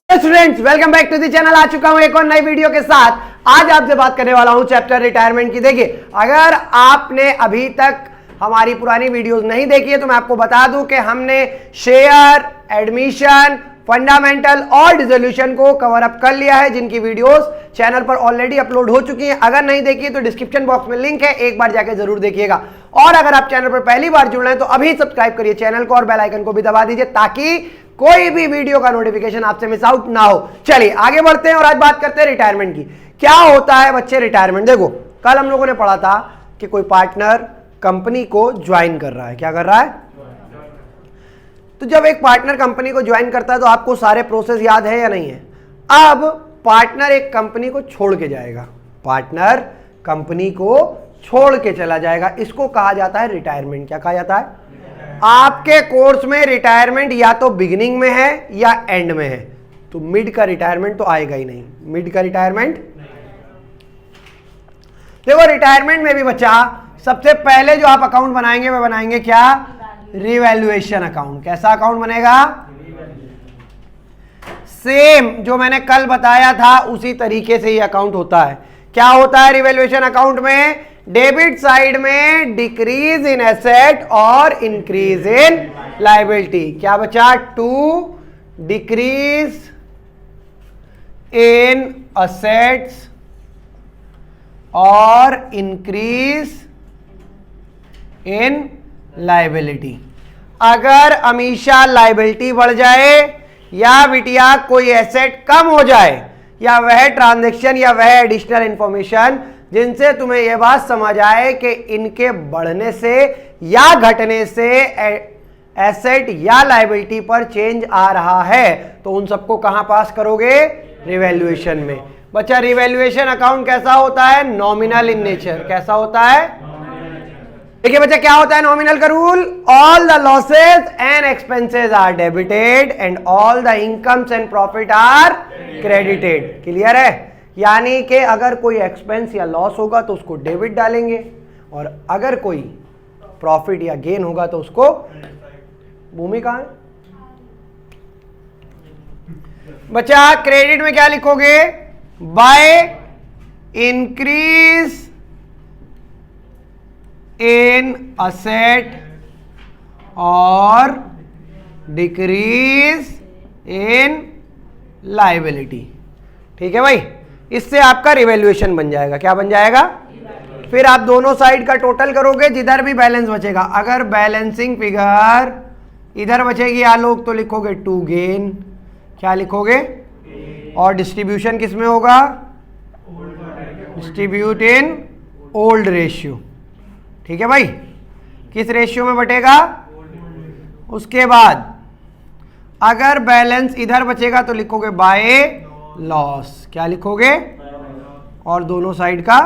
Students, welcome back to the channel. आ चुका हूं एक और नई वीडियो के साथ। आज आपसे बात करने वाला हूं चैप्टर रिटायरमेंट की। देखिए, अगर आपने अभी तक हमारी पुरानी वीडियोस नहीं देखी है तो मैं आपको बता दूं कि हमने शेयर, एडमिशन, फंडामेंटल और डिसोल्यूशन को कवर अप कर लिया है, जिनकी वीडियोस चैनल पर ऑलरेडी अपलोड हो चुकी हैं। अगर नहीं देखी तो डिस्क्रिप्शन बॉक्स में लिंक है, एक बार जाके जरूर देखिएगा। और अगर आप चैनल पर पहली बार जुड़ रहे हैं तो अभी सब्सक्राइब करिए चैनल को और बेल आइकन को भी दबा दीजिए, ताकि कोई भी वीडियो का नोटिफिकेशन आपसे मिस आउट ना हो। चलिए आगे बढ़ते हैं और आज बात करते हैं रिटायरमेंट की। क्या होता है बच्चे रिटायरमेंट? देखो, कल हम लोगों ने पढ़ा था कि कोई पार्टनर कंपनी को ज्वाइन कर रहा है। क्या कर रहा है? तो जब एक पार्टनर कंपनी को ज्वाइन करता है तो आपको सारे प्रोसेस याद है या नहीं है? अब पार्टनर एक कंपनी को छोड़ के जाएगा, पार्टनर कंपनी को छोड़ के चला जाएगा, इसको कहा जाता है रिटायरमेंट। क्या कहा जाता है? आपके कोर्स में रिटायरमेंट या तो बिगिनिंग में है या एंड में है, तो मिड का रिटायरमेंट तो आएगा ही नहीं। मिड का रिटायरमेंट, देखो रिटायरमेंट में भी बच्चा सबसे पहले जो आप अकाउंट बनाएंगे वह बनाएंगे क्या? Revaluation account. कैसा अकाउंट बनेगा? सेम जो मैंने कल बताया था उसी तरीके से ये अकाउंट होता है। क्या होता है रिवैल्यूएशन अकाउंट में? डेबिट साइड में डिक्रीज इन एसेट और इंक्रीज इन लायबिलिटी। क्या बचा? टू डिक्रीज इन असेट्स और इंक्रीज इन लायबिलिटी। अगर हमेशा लायबिलिटी बढ़ जाए या बिटिया कोई एसेट कम हो जाए, या वह ट्रांजैक्शन या वह एडिशनल इंफॉर्मेशन जिनसे तुम्हें यह बात समझ आए कि इनके बढ़ने से या घटने से एसेट या लायबिलिटी पर चेंज आ रहा है, तो उन सबको कहां पास करोगे? रिवैल्यूएशन में। बच्चा रिवैल्यूएशन अकाउंट कैसा होता है? Nominal in nature. कैसा होता है? देखिए बच्चा, क्या होता है नॉमिनल का rule? All the losses and expenses are debited and all the incomes and profit are credited. Clear है? यानी कि अगर कोई एक्सपेंस या लॉस होगा तो उसको डेबिट डालेंगे, और अगर कोई प्रॉफिट या गेन होगा तो उसको, भूमि कहां है बच्चा? क्रेडिट में क्या लिखोगे? बाय इंक्रीज इन असेट और डिक्रीज इन लायबिलिटी। ठीक है भाई, इससे आपका रिवैल्यूएशन बन जाएगा। क्या बन जाएगा? फिर आप दोनों साइड का टोटल करोगे, जिधर भी बैलेंस बचेगा। अगर बैलेंसिंग फिगर इधर बचेगी आलोक तो लिखोगे टू गेन। क्या लिखोगे? और डिस्ट्रीब्यूशन किस में होगा? Distribute in old ratio. ठीक है भाई, किस रेशियो में बटेगा? उसके बाद अगर बैलेंस इधर बचेगा तो लिखोगे बाय लॉस। क्या लिखोगे? और दोनों साइड का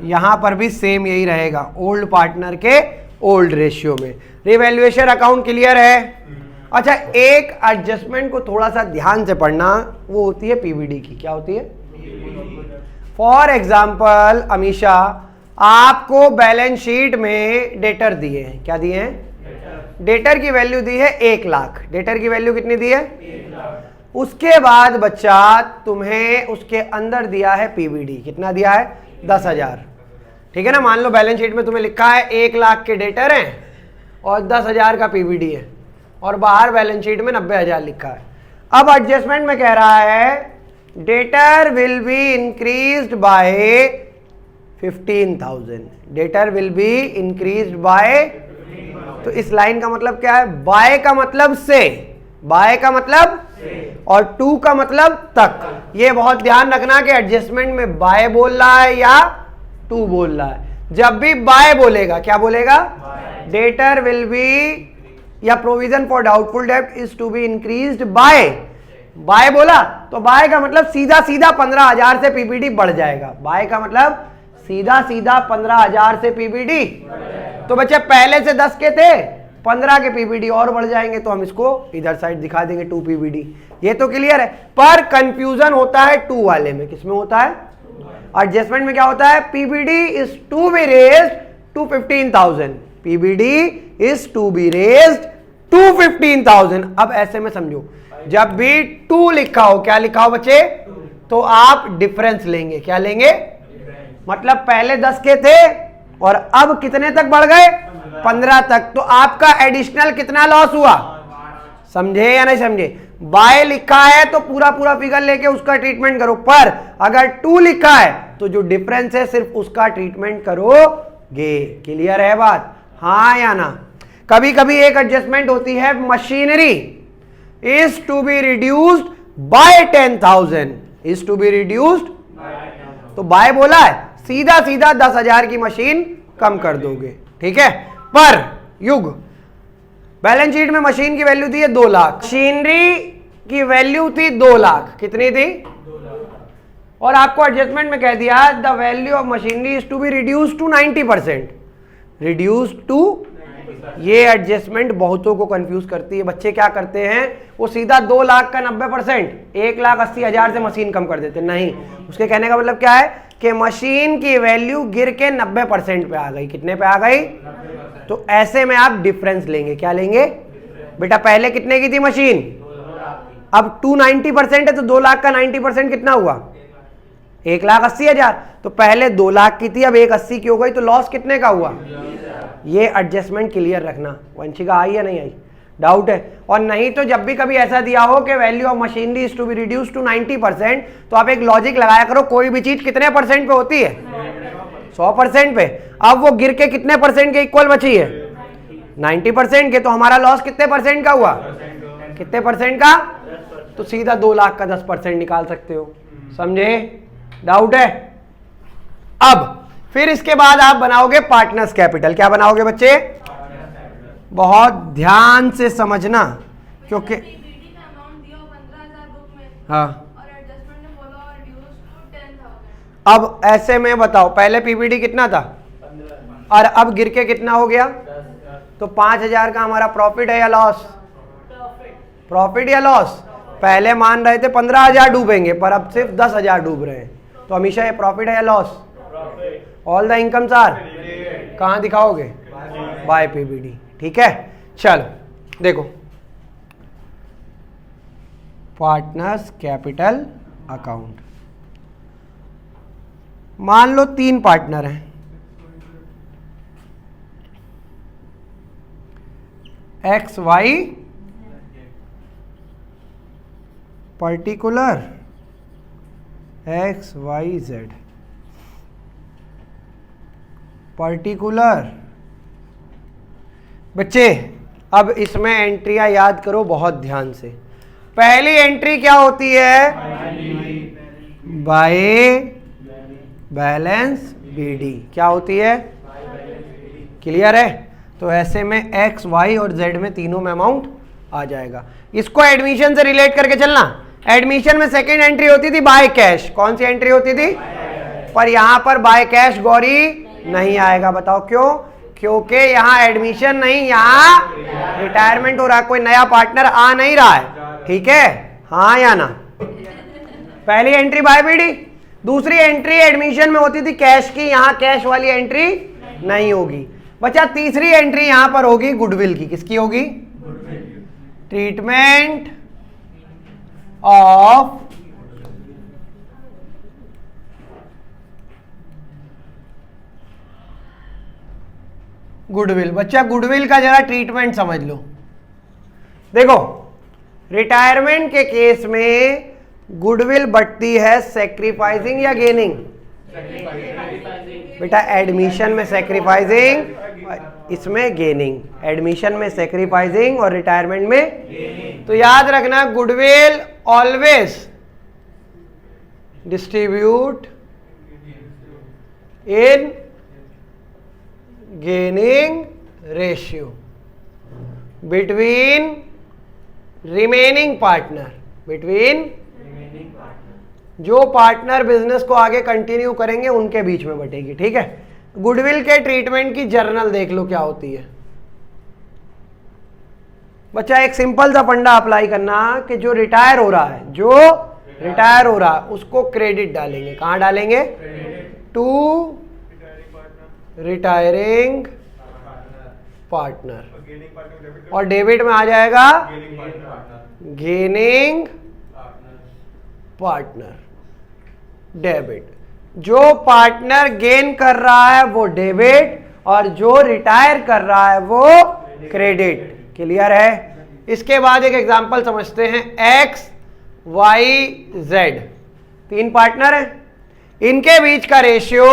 यहां पर भी सेम यही रहेगा, ओल्ड पार्टनर के ओल्ड रेशियो में। रिवैल्यूएशन अकाउंट क्लियर है? अच्छा, एक एडजस्टमेंट को थोड़ा सा ध्यान से पढ़ना, वो होती है पीवीडी की। क्या होती है? फॉर एग्जाम्पल अमीशा, आपको बैलेंस शीट में डेटर दिए हैं। क्या दिए हैं? डेटर की वैल्यू दी है 1 लाख। डेटर की वैल्यू कितनी दी है? 1 लाख। उसके बाद बच्चा तुम्हें उसके अंदर दिया है पीवीडी। कितना दिया है? 10,000। ठीक है ना? मान लो बैलेंस शीट में तुम्हें लिखा है 1 लाख के डेटर हैं और 10,000 का पीवीडी है, और बाहर बैलेंस शीट में 90,000 लिखा है। अब एडजस्टमेंट में कह रहा है debtor will B increased bye 15,000। Debtor will B increased bye, तो इस लाइन का मतलब क्या है? बाय का मतलब से, बाय का मतलब और टू का मतलब तक। ये बहुत ध्यान रखना कि एडजस्टमेंट में बाय बोल रहा है या टू बोल रहा है। जब भी बाय बोलेगा, क्या बोलेगा? डेटर विल बी या प्रोविजन फॉर डाउटफुल डेब्ट is to be increased by, by बोला तो बाय का मतलब सीधा सीधा 15,000 से पीबीडी बढ़ जाएगा। बाय का मतलब सीधा सीधा 15,000 से पीबीडी। तो बच्चे पहले से 10 के थे, 15 के पीबीडी और बढ़ जाएंगे, तो हम इसको इधर साइड दिखा देंगे 2 पीबीडी। ये तो क्लियर है। पर कंफ्यूजन होता है 2 वाले में। किसमें होता है? एडजस्टमेंट में क्या होता है? PBD is to be raised to 15,000। PBD is to be raised to 15,000। अब ऐसे में समझो, जब भी 2 लिखा हो, क्या लिखा हो बच्चे, तो आप डिफरेंस लेंगे। क्या लेंगे, मतलब पहले 10 के थे और अब कितने तक बढ़ गए, 15 तक, तो आपका एडिशनल कितना लॉस हुआ, समझे या नहीं समझे। बाय लिखा है तो पूरा पूरा फिगर लेके उसका ट्रीटमेंट करो, पर अगर 2 लिखा है तो जो डिफरेंस है सिर्फ उसका ट्रीटमेंट करोगे। क्लियर है बात, हाँ या ना। कभी कभी एक एडजस्टमेंट होती है, machinery is to be reduced by 10,000, is to be reduced, तो बाय बोला है, सीधा सीधा 10,000 की मशीन कम कर दोगे, ठीक है। पर युग बैलेंस शीट में मशीन की वैल्यू थी 2 लाख, मशीनरी की वैल्यू थी 2 लाख, कितनी थी, 2 लाख, और आपको एडजस्टमेंट में कह दिया the value of machinery is to be reduced to 90%, reduced to. ये एडजस्टमेंट बहुतों को कंफ्यूज करती है। बच्चे क्या करते हैं, वो सीधा 2 लाख का 90%, 1,80,000 से मशीन कम कर देते। नहीं, उसके कहने का मतलब क्या है कि मशीन की वैल्यू गिर के 90% पे आ गई। कितने पे आ गई, तो ऐसे में आप डिफरेंस लेंगे। क्या लेंगे बेटा, पहले कितने की थी मशीन, अब 290% है, तो 2 लाख का 90% कितना हुआ, 1,80,000। तो पहले 2 लाख की थी, अब 1,80 की हो गई, तो लॉस कितने का हुआ। ये एडजस्टमेंट क्लियर रखना। वंशिका आई या नहीं आई, डाउट है। और नहीं तो जब भी कभी ऐसा दिया हो कि value of machinery is to be reduce to 90%, तो आप एक लॉजिक लगाया करो, कोई भी चीज कितने % पे होती है, 100% पे। अब वो गिर के कितने % के इक्वल बची है, 90% के, तो हमारा लॉस कितने % का हुआ, कितने % का, तो सीधा 2 लाख का 10% निकाल सकते हो। समझे, डाउट है। अब फिर इसके बाद आप बनाओगे पार्टनर्स कैपिटल। क्या बनाओगे बच्चे, बहुत ध्यान से समझना, क्योंकि हाँ, अब ऐसे में बताओ, पहले पीबीडी कितना था और अब गिर के कितना हो गया, तो 5,000 का हमारा प्रॉफिट है या लॉस, प्रॉफिट या लॉस। पहले मान रहे थे 15,000 डूबेंगे, पर अब सिर्फ 10,000 डूब रहे हैं, तो हमेशा ये प्रॉफिट है या loss. All the incomes are, कहां दिखाओगे, बाय पीबीडी, ठीक है। चलो देखो, पार्टनर्स कैपिटल अकाउंट, मान लो 3 पार्टनर हैं, X Y particular, X Y Z particular. बच्चे अब इसमें एंट्रियां याद करो बहुत ध्यान से। पहली एंट्री क्या होती है, बाय बैलेंस बीडी, क्या होती है, क्लियर है। तो ऐसे में एक्स वाई और जेड में तीनों में अमाउंट आ जाएगा। इसको एडमिशन से रिलेट करके चलना। एडमिशन में सेकेंड एंट्री होती थी बाय कैश, कौन सी एंट्री होती थी, पर यहां पर बाय कैश गौरी नहीं आएगा। बताओ क्यों, क्योंकि यहां एडमिशन नहीं, यहां रिटायरमेंट हो रहा है, कोई नया पार्टनर आ नहीं रहा है, ठीक है, हाँ या ना। पहली एंट्री बाय बीडी, दूसरी एंट्री एडमिशन में होती थी कैश की, यहां कैश वाली एंट्री नहीं होगी। बच्चा तीसरी एंट्री यहां पर होगी गुडविल की, किसकी होगी, ट्रीटमेंट ऑफ गुडविल। बच्चा गुडविल का जरा ट्रीटमेंट समझ लो। देखो रिटायरमेंट के केस में गुडविल बढ़ती है सैक्रिफाइसिंग या गेनिंग, बेटा एडमिशन में सैक्रिफाइसिंग, इसमें गेनिंग, एडमिशन में सैक्रिफाइसिंग और रिटायरमेंट में। तो याद रखना goodwill always distribute in gaining ratio between remaining partner, between जो पार्टनर बिजनेस को आगे कंटिन्यू करेंगे उनके बीच में बटेगी, ठीक है। गुडविल के ट्रीटमेंट की जर्नल देख लो क्या होती है। बच्चा एक सिंपल सा फंडा अप्लाई करना कि जो रिटायर हो रहा है, जो रिटायर हो रहा है उसको क्रेडिट डालेंगे, कहां डालेंगे, टू रिटायरिंग पार्टनर, और डेबिट में आ जाएगा गेनिंग पार्टनर डेबिट। जो पार्टनर गेन कर रहा है वो डेबिट, और जो रिटायर कर रहा है वो क्रेडिट। क्लियर है? इसके बाद एक एग्जांपल समझते हैं। एक्स वाई जेड, तीन पार्टनर हैं, इनके बीच का रेशियो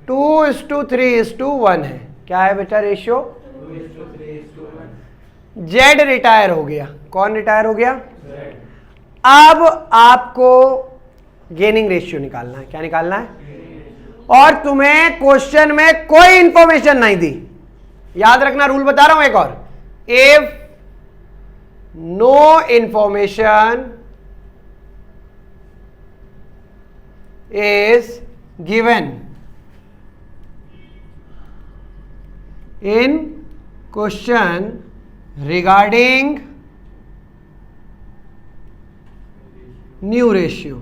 2:3:1 है। क्या है बेटा रेशियो? जेड रिटायर हो गया। कौन रिटायर हो गया? अब आपको गेनिंग रेशियो निकालना है। क्या निकालना है? और तुम्हें क्वेश्चन में कोई इंफॉर्मेशन नहीं दी। याद रखना, रूल बता रहा हूं एक और। If no information is given in question regarding new ratio.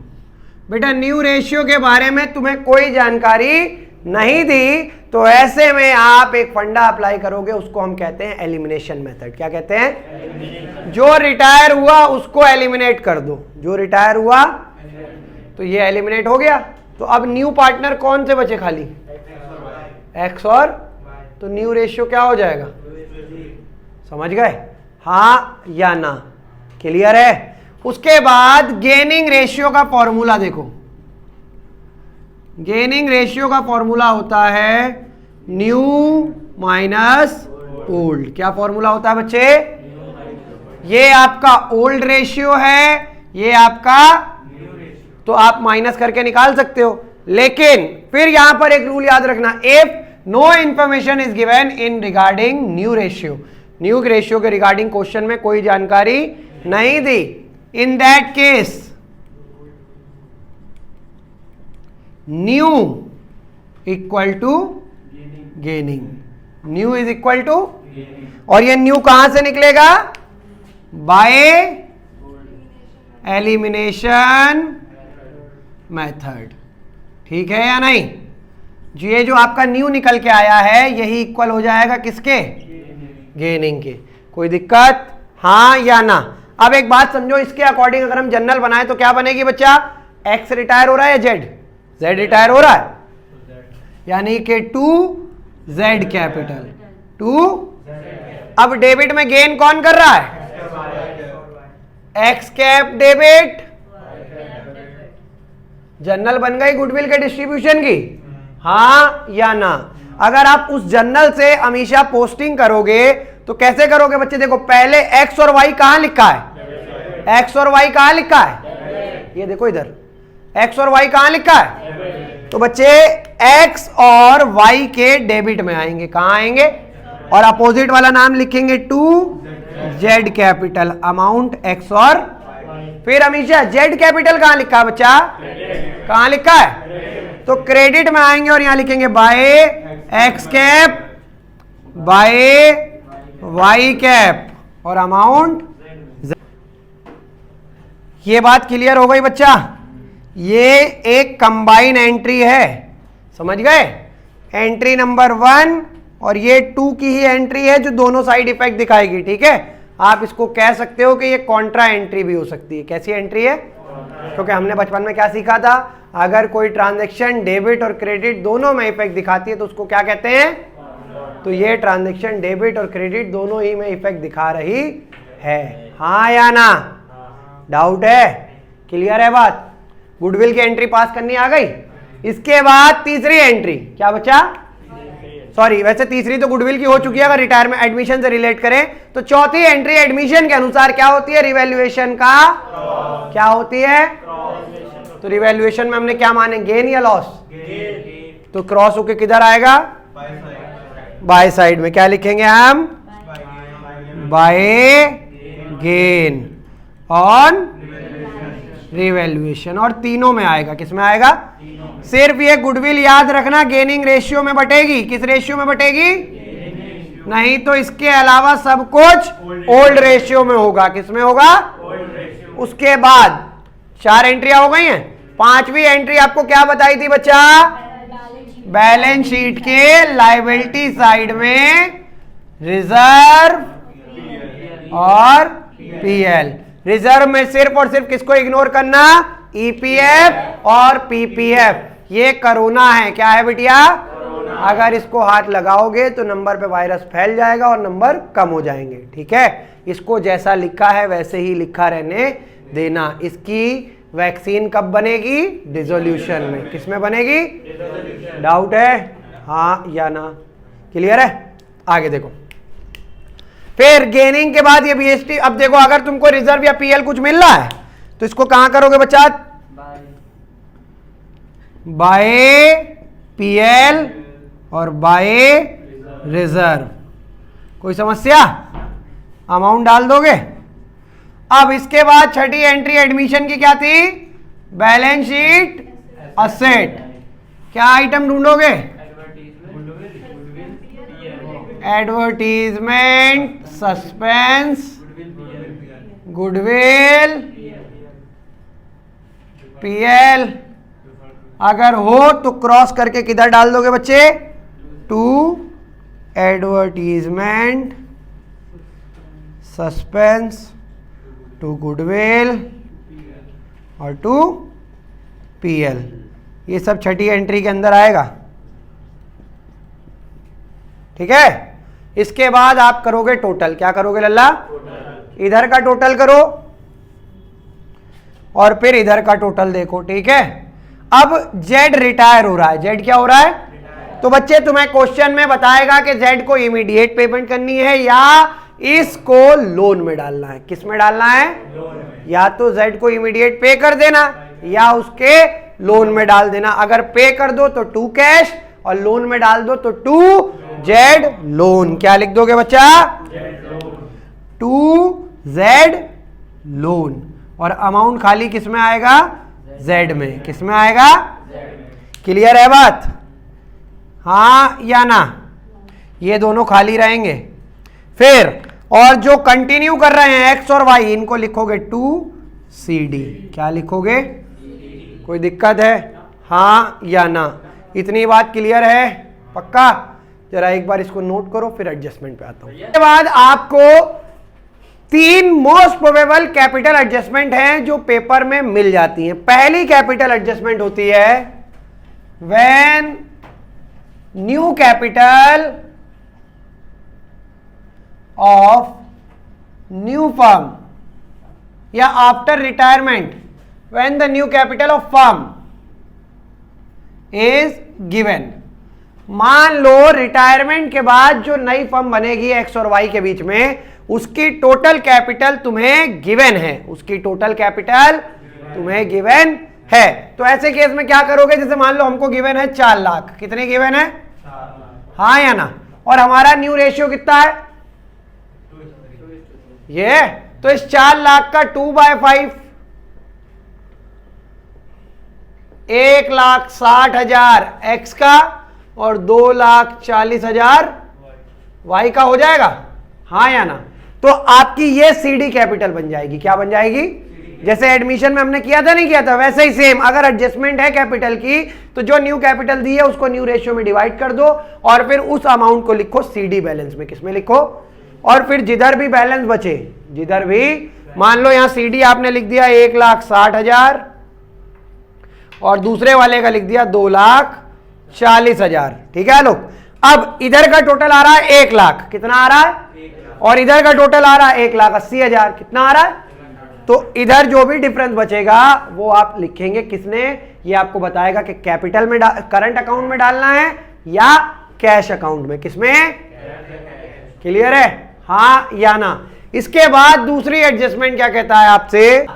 बेटा न्यू रेशियो के बारे में तुम्हें कोई जानकारी नहीं दी, तो ऐसे में आप एक फंडा अप्लाई करोगे, उसको हम कहते हैं एलिमिनेशन मेथड। क्या कहते हैं? जो रिटायर हुआ उसको एलिमिनेट कर दो। जो रिटायर हुआ तो ये एलिमिनेट हो गया। तो अब न्यू पार्टनर कौन से बचे खाली? एक्स और, तो न्यू रेशियो क्या हो जाएगा? समझ गए? हाँ या ना? क्लियर है? उसके बाद गेनिंग रेशियो का फॉर्मूला देखो। गेनिंग रेशियो का फॉर्मूला होता है न्यू माइनस ओल्ड। क्या फॉर्मूला होता है बच्चे? ये आपका ओल्ड रेशियो है, ये आपका, तो आप माइनस करके निकाल सकते हो। लेकिन फिर यहां पर एक रूल याद रखना, if no information is given in regarding new ratio, new ratio के रिगार्डिंग क्वेश्चन में कोई जानकारी नहीं दी, in that case new equal to gaining. New is equal to, और ये न्यू कहां से निकलेगा? By elimination method. ठीक है या नहीं? ये जो आपका न्यू निकल के आया है यही इक्वल हो जाएगा किसके? गेनिंग के। कोई दिक्कत? हाँ या ना? अब एक बात समझो, इसके अकॉर्डिंग अगर हम जनरल बनाए तो क्या बनेगी बच्चा? एक्स रिटायर हो रहा है या जेड? जेड रिटायर हो रहा है, यानी कि 2z कैपिटल 2। अब डेबिट में गेन कौन कर रहा है? X cap debit. जनरल बन गई गुडविल के डिस्ट्रीब्यूशन की? हाँ या ना? अगर आप उस जनरल से हमेशा पोस्टिंग करोगे तो कैसे करोगे बच्चे? देखो पहले एक्स और वाई कहां लिखा है? एक्स और वाई कहां लिखा है? ये देखो इधर, एक्स और वाई कहां लिखा है? तो बच्चे एक्स और वाई के डेबिट में आएंगे। कहां आएंगे? और अपोजिट वाला नाम लिखेंगे 2z कैपिटल, अमाउंट एक्स और, फिर हमेशा जेड कैपिटल कहां लिखा है बच्चा? कहां लिखा है? तो क्रेडिट में आएंगे और यहां लिखेंगे by X cap by Y cap और अमाउंट। ये बात क्लियर हो गई बच्चा? ये एक कंबाइन एंट्री है, समझ गए? एंट्री नंबर 1 और ये 2 की ही एंट्री है जो दोनों साइड इफेक्ट दिखाएगी। ठीक है? आप इसको कह सकते हो कि ये कॉन्ट्रा एंट्री भी हो सकती है। कैसी एंट्री है? क्योंकि हमने बचपन में क्या सीखा था? अगर कोई ट्रांजैक्शन डेबिट और क्रेडिट दोनों में इफेक्ट दिखाती है तो उसको क्या कहते हैं? तो ये ट्रांजैक्शन डेबिट और क्रेडिट दोनों ही में इफेक्ट दिखा रही है। हाँ या ना? डाउट है? क्लियर है बात? गुडविल की एंट्री पास करनी आ गई। इसके बाद तीसरी एंट्री क्या बचा? सॉरी, वैसे तीसरी तो गुडविल की हो चुकी है, अगर रिटायरमेंट एडमिशन से रिलेट करें तो चौथी एंट्री एडमिशन के अनुसार क्या होती है? रिवैल्यूएशन का क्या होती है? तो रिवैल्यूएशन में हमने क्या माने? गेन या लॉस? तो क्रॉस होके किधर आएगा? बाय साइड में। क्या लिखेंगे हम? बाय गेन ऑन रिवैल्यूएशन, और तीनों में आएगा। किस में आएगा? सिर्फ ये गुडविल याद रखना गेनिंग रेशियो में बटेगी। किस रेशियो में बटेगी? नहीं तो इसके अलावा सब कुछ ओल्ड रेशियो में होगा। किस में होगा? उसके बाद 4 एंट्रियां हो गई हैं। 5वीं एंट्री आपको क्या बताई थी बच्चा? बैलेंस शीट के लायबिलिटी साइड में रिजर्व और पीएल। रिजर्व में सिर्फ और सिर्फ किसको इग्नोर करना, ईपीएफ और पीपीएफ। ये कोरोना है, क्या है बिटिया, अगर इसको हाथ लगाओगे तो नंबर पे वायरस फैल जाएगा और नंबर कम हो जाएंगे। ठीक है, इसको जैसा लिखा है वैसे ही लिखा रहने देना। इसकी वैक्सीन कब बनेगी, डिसोल्यूशन में। किसमें बनेगी, डाउट है, हाँ या ना, क्लियर है। आगे देखो, फिर गेनिंग के बाद ये बीएसटी। अब देखो अगर तुमको रिजर्व या पीएल कुछ मिल रहा है तो इसको कहां करोगे बच्चा, बाय पीएल और बाय रिजर्व। कोई समस्या, अमाउंट डाल दोगे। अब इसके बाद छठी एंट्री एडमिशन की क्या थी, बैलेंस शीट असेट। क्या आइटम ढूंढोगे, एडवर्टीजमेंट, सस्पेंस, गुडविल, पीएल। अगर हो तो क्रॉस करके किधर डाल दोगे बच्चे, to advertisement, suspense, to goodwill और टू पीएल। ये सब छठी एंट्री के अंदर आएगा। ठीक है, इसके बाद आप करोगे टोटल। क्या करोगे लल्ला, इधर का टोटल करो और फिर इधर का टोटल देखो। ठीक है, अब जेड रिटायर हो रहा है। जेड क्या हो रहा है, तो बच्चे तुम्हें क्वेश्चन में बताएगा कि जेड को इमीडिएट पेमेंट करनी है या इसको लोन में डालना है। किस में डालना है, या तो जेड को इमीडिएट पे कर देना या उसके लोन में डाल देना। अगर पे कर दो तो टू कैश और लोन में डाल दो तो टू जेड लोन। क्या लिख दोगे बच्चा, टू जेड लोन। और अमाउंट खाली किस में आएगा, जेड में। किस में आएगा, क्लियर है बात, हाँ या ना। ये दोनों खाली रहेंगे। फिर और जो कंटिन्यू कर रहे हैं एक्स और वाई, इनको लिखोगे टू सी डी। क्या लिखोगे, कोई दिक्कत है, हाँ या ना। इतनी बात क्लियर है, पक्का। जरा एक बार इसको नोट करो, फिर एडजस्टमेंट पे आता हूं। इसके बाद आपको तीन मोस्ट प्रोबेबल कैपिटल एडजस्टमेंट हैं जो पेपर में मिल जाती हैं। पहली कैपिटल एडजस्टमेंट होती है when new capital of new firm या after retirement, when the new capital of firm is given. मान लो रिटायरमेंट के बाद जो नई फर्म बनेगी एक्स और वाई के बीच में, उसकी टोटल कैपिटल तुम्हें गिवन है। उसकी टोटल कैपिटल तुम्हें गिवन है। तो ऐसे केस में क्या करोगे, जैसे मान लो हमको गिवन है 4 लाख। कितने गिवन है, हाँ या ना। और हमारा न्यू रेशियो कितना है, ये। तो इस 4 लाख का 2/5, 1,60,000 एक्स का और 2,40,000 वाई का हो जाएगा, हाँ या ना। तो आपकी ये सीडी कैपिटल बन जाएगी। क्या बन जाएगी, जैसे एडमिशन में हमने किया था, नहीं किया था, वैसे ही सेम। अगर एडजस्टमेंट है कैपिटल की तो जो न्यू कैपिटल दी है उसको न्यू रेशियो में डिवाइड कर दो और फिर उस अमाउंट को लिखो सीडी बैलेंस में। किसमें लिखो, और फिर जिधर भी बैलेंस बचे, जिधर भी, मान लो यहां सीडी आपने लिख दिया 1,60,000 और दूसरे वाले का लिख दिया 2,40,000। ठीक है लोग। अब इधर का टोटल आ रहा है 1 लाख, कितना आ रहा है, और इधर का टोटल आ रहा है 1,80,000, कितना आ रहा है। तो इधर जो भी डिफरेंस बचेगा वो आप लिखेंगे किसने, ये आपको बताएगा कि कैपिटल में करंट अकाउंट में डालना है या कैश अकाउंट में। किसमें, क्लियर है, हाँ या ना। इसके बाद दूसरी एडजस्टमेंट क्या कहता है आपसे,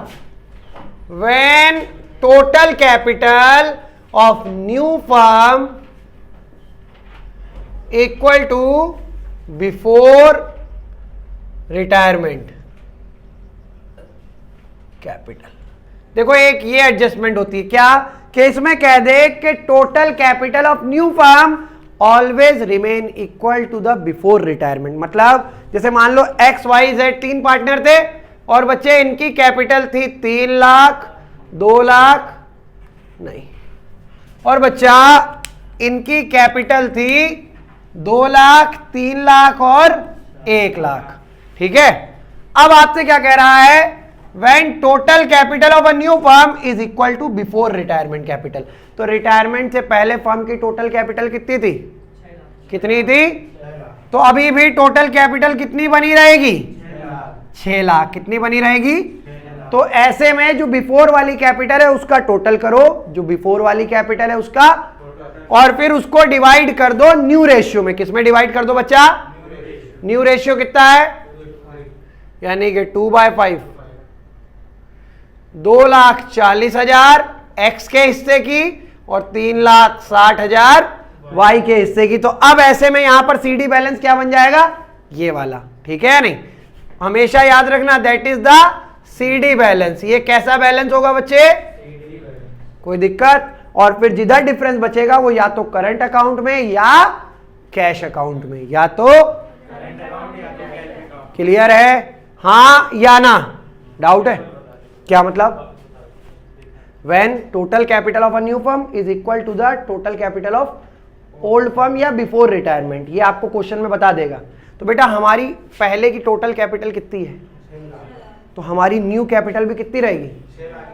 when total capital of new firm equal to before retirement capital. देखो एक ये एडजस्टमेंट होती है क्या, कि इसमें कह दे कि total capital of new firm always remain equal to the before retirement. मतलब जैसे मान लो एक्स वाई जेड 3 पार्टनर थे और बच्चे इनकी कैपिटल थी 3 लाख, 2 लाख नहीं, और बच्चा इनकी कैपिटल थी 2 लाख, 3 लाख और 1 लाख। ठीक है, अब आपसे क्या कह रहा है, when total capital of a new firm is equal to before retirement capital. तो रिटायरमेंट से पहले फर्म की टोटल कैपिटल कितनी थी, कितनी थी, तो अभी भी टोटल कैपिटल कितनी बनी रहेगी, 6 लाख। कितनी बनी रहेगी, तो ऐसे में जो बिफोर वाली कैपिटल है उसका टोटल करो, जो बिफोर वाली कैपिटल है उसका, और फिर उसको डिवाइड कर दो न्यू रेशियो में। किसमें डिवाइड कर दो बच्चा, न्यू रेशियो कितना है, यानी कि 2/5, 2,40,000 एक्स के हिस्से की और 3,60,000 वाई के हिस्से की। तो अब ऐसे में यहां पर सीडी बैलेंस क्या बन जाएगा, ये वाला। ठीक है या नहीं, हमेशा याद रखना that is the CD balance. ये कैसा बैलेंस होगा बच्चे, कोई दिक्कत, और फिर जिधर डिफरेंस बचेगा वो या तो करंट अकाउंट में या कैश अकाउंट में, या तो क्लियर है, हाँ या ना, डाउट है क्या, मतलब when total capital of a new firm is equal to the total capital of old firm या बिफोर रिटायरमेंट, ये आपको क्वेश्चन में बता देगा। तो बेटा हमारी पहले की टोटल कैपिटल कितनी है, तो हमारी न्यू कैपिटल भी कितनी रहेगी।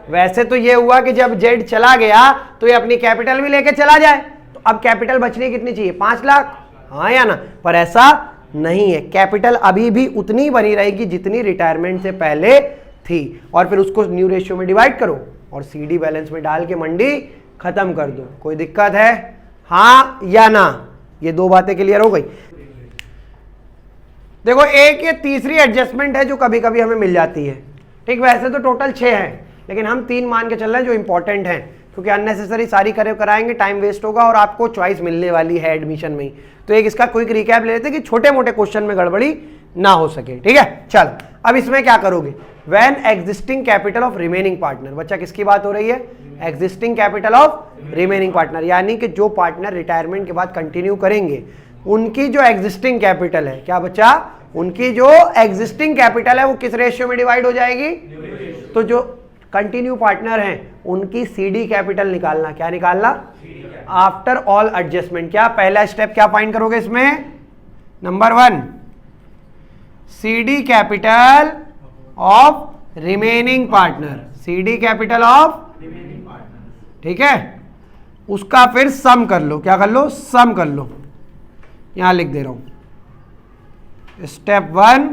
वैसे तो ये हुआ कि जब जेड चला गया तो ये अपनी कैपिटल भी लेके चला जाए, तो अब कैपिटल बचनी कितनी चाहिए, 5 लाख, हाँ या ना, पर ऐसा नहीं है, कैपिटल अभी भी उतनी बनी रहेगी जितनी रिटायरमेंट से पहले थी, और फिर उसको न्यू रेशियो में डिवाइड करो और सीडी बैलेंस में डाल के मंडी खत्म कर दो। कोई दिक्कत है, हाँ या ना, ये दो बातें क्लियर हो गई। देखो एक ये तीसरी एडजस्टमेंट है जो कभी कभी हमें मिल जाती है। ठीक, वैसे तो टोटल 6 हैं लेकिन हम 3 मान के चल रहे हैं जो इंपॉर्टेंट हैं, क्योंकि अननेसेसरी सारी कराएंगे, टाइम वेस्ट होगा और आपको चॉइस मिलने वाली है एडमिशन में ही। तो एक इसका क्विक रिकैप ले लेते हैं कि छोटे मोटे क्वेश्चन में गड़बड़ी ना हो सके। ठीक है, चल अब इसमें क्या करोगे, when existing capital of remaining partner, बच्चा किसकी बात हो रही है, existing capital of remaining partner, यानी कि जो पार्टनर रिटायरमेंट के बाद कंटिन्यू करेंगे उनकी जो एग्जिस्टिंग कैपिटल है, क्या बच्चा, उनकी जो एग्जिस्टिंग कैपिटल है वो किस रेशियो में डिवाइड हो जाएगी, तो जो कंटिन्यू पार्टनर हैं उनकी सीडी कैपिटल निकालना। क्या निकालना, आफ्टर ऑल एडजस्टमेंट। क्या पहला स्टेप क्या फाइंड करोगे इसमें, number 1 CD capital of remaining partner, CD capital of, ठीक है, उसका फिर सम कर लो। क्या कर लो, सम कर लो, यहां लिख दे रहा हूं, step 1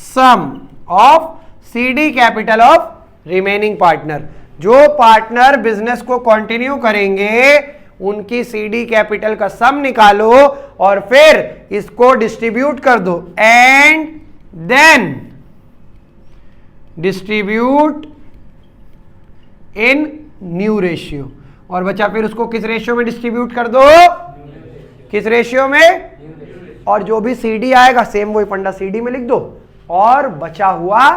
sum of CD capital of remaining partner. जो पार्टनर बिजनेस को कंटिन्यू करेंगे उनकी सीडी कैपिटल का सम निकालो और फिर इसको डिस्ट्रीब्यूट कर दो, and then distribute in new ratio. और बच्चा फिर उसको किस रेशियो में डिस्ट्रीब्यूट कर दो, किस रेशियो में, और जो भी सीडी आएगा सेम वही फंडा सीडी में लिख दो और बचा हुआ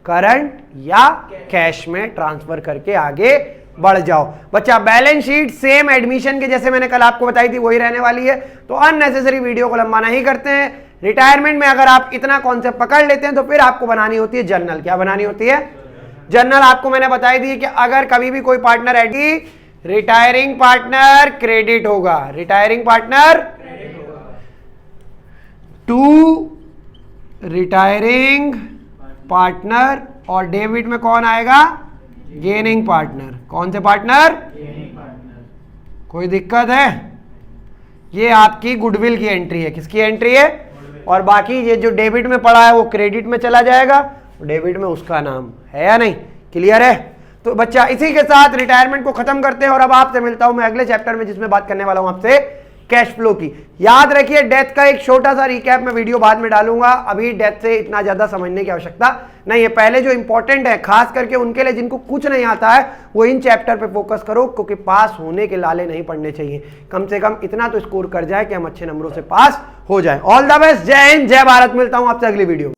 करंट या कैश में ट्रांसफर करके आगे बढ़ जाओ। बच्चा बैलेंस शीट सेम एडमिशन के जैसे मैंने कल आपको बताई थी वही रहने वाली है, तो अननेसेसरी वीडियो को लंबा नहीं करते हैं। रिटायरमेंट में अगर आप इतना कॉन्सेप्ट पकड़ लेते हैं तो फिर आपको बनानी होती है जर्नल। क्या बनानी होती है, जर्नल। आपको मैंने बताई थी कि अगर कभी भी कोई पार्टनर एडी, रिटायरिंग पार्टनर क्रेडिट होगा, retiring partner to retiring partner, और डेबिट में कौन आएगा, गेनिंग पार्टनर। कौन से पार्टनर, कोई दिक्कत है, ये आपकी गुडविल की एंट्री है। किसकी एंट्री है, और बाकी ये जो डेबिट में पड़ा है वो क्रेडिट में चला जाएगा, डेबिट में उसका नाम है या नहीं, क्लियर है। तो बच्चा इसी के साथ रिटायरमेंट को खत्म करते हैं और अब आपसे मिलता हूं मैं अगले चैप्टर में जिसमें बात करने वाला हूं आपसे कैश फ्लो की। याद रखिए डेथ का एक छोटा सा रिकैप मैं वीडियो बाद में डालूंगा, अभी डेथ से इतना ज्यादा समझने की आवश्यकता नहीं है। पहले जो इंपॉर्टेंट है खास करके उनके लिए जिनको कुछ नहीं आता है वो इन चैप्टर पे फोकस करो, क्योंकि पास होने के लाले नहीं पढ़ने चाहिए, कम से कम इतना तो स्कोर कर जाए कि हम अच्छे नंबरों से पास हो जाए। ऑल द बेस्ट, जय हिंद, जय भारत। मिलता हूं आपसे अगली वीडियो।